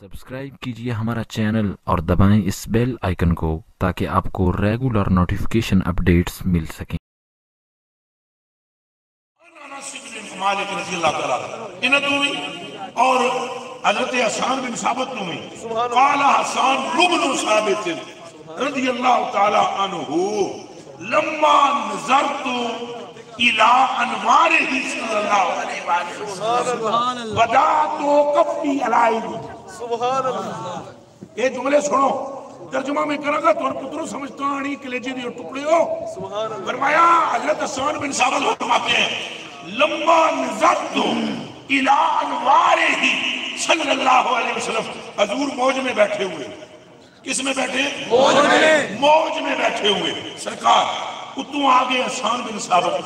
Subscribe कीजिए हमारा channel और दबाएं इस बेल आइकन को ताकि आपको रेगुलर नोटिफिकेशन अपडेट्स मिल सकें। मालिक रज़ी अल्लाह तआला इन तो भी और हजरत हसन बिन साबित तो भी काला हसन रुबनु साबित रज़ी अल्लाह तआला अन्हु लम्मा नज़रतु इला अनवारिही सल्लल्लाहु अलैहि वसल्लम वदातु कफ़ी अलाई सुभान अल्लाह। ये जुमले सुनो, तर्जुमा में करांगा तो पुत्रों समझता नहीं कलेजे दिए टुकड़े हो। फरमाया हजरत हसन बिन साबित फरमाते हैं लम्मा नज़रतु इला अनवारिही सल्लल्लाहु अलैहि वसल्लम, हजूर मौज में बैठे हुए। किस में बैठे? मौज में बैठे हुए। सरकार उतों आगे हसन बिन साबित,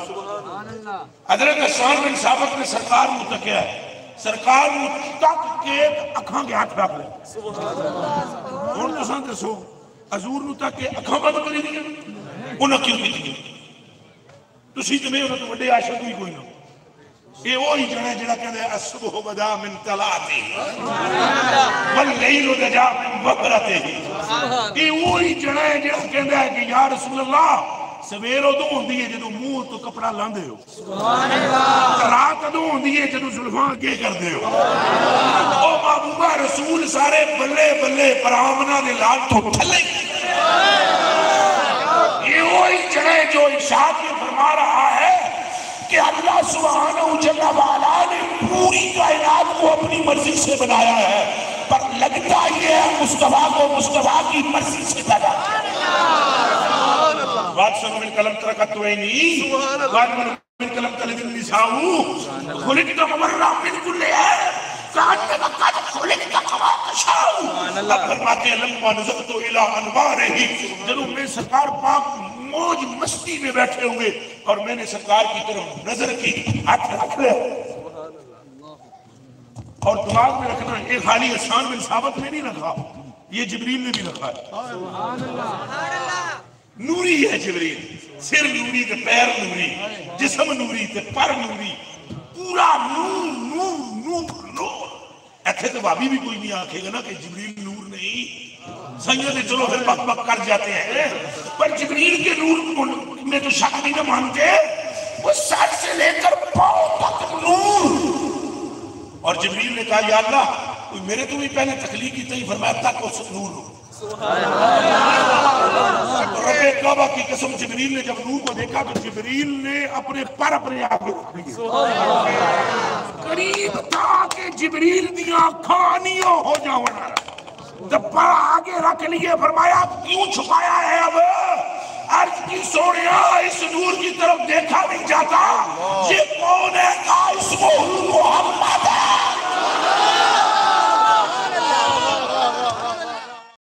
हजरत हसन बिन साबित ने सरकार को तकिया, सरकार को तक के अखां के हाथ रख ले। हुण तुसां दसो हजूर नूं तक के अखां बंद करी दी उन्हां क्यों कीती? तुसीं ते नहीं, उन्हां तों वड्डे आशिक भी कोई ना। ये वही जने जिहड़ा कहंदे असबह बदा मिन तलाती वल लैलु दजा मिन बकरतिही। ये वही जने जिहड़ा कहंदा है कि या रसूल अल्लाह सवेर उदों होंदी है जदों मुंह तो कपड़ा लांदे हो, सुभान अल्लाह। रात उदों होंदी है जदों जुल्फां अगे करदे हो। ओ महबूबा रसूल सारे बल्ले बल्ले परामना दे लाल तो थल्ले। ये वही जने जो इरशाद में फरमा रहा है कि अल्लाह सुब्हानहू जल्ला वाला ने पूरी कायनात को अपनी मर्जी से बनाया है, पर लगता ये है मुस्तफा को मुस्तफा की मर्जी से पैदा किया। बात सुनो, मिन कलम तरकत वैनी बात मिन कलम तलदिन निसाऊ खुलिकत मुबर्रा मिन कुल्ली कान्ना कद खुलिकत कमा तशाऊ। अब फरमाते हैं लम्मा नज़रतु इला अनवारिही, जब मैं सरकार पाक मौज मस्ती में बैठे हुए और मैंने सरकार की तरफ नजर की, हाथ रख ले। और दिमाग में रखना, एक खाली हसन बिन साबित में नहीं रखा, ये जिब्रील ने भी रखा है। नूरी है जिब्रील, सिर नूरी ते पैर नूरी, जिस्म नूरी ते पर नूरी, पूरा नूर नूर नूर नूर। ऐसे तो भाभी भी कोई नहीं आखेगा ना कि जिब्रील नूर नहीं। संगत चलो फिर बक बक कर जाते हैं, पर जिब्रील के नूर में तो शक नहीं ना मानते। वो सर से लेकर पांव तक नूर। और जिब्रील ने कहा या अल्लाह कोई मेरे तो भी पहले तकलीफ की तई फरमाया तक उस नूर हो। रब्बे काबा की कसम, जिब्रील ने जब नूर को देखा तो जिब्रील ने अपने पर अपने आगे रख दिए। करीब था कि जिब्रील दियां खानियों हो जावना, जब पर आगे रख लिए फरमाया क्यों छुपाया है? अब अर्ज की सोनिया इस नूर की तरफ देखा नहीं जाता। ये कौन है? का इसको मोहम्मद है।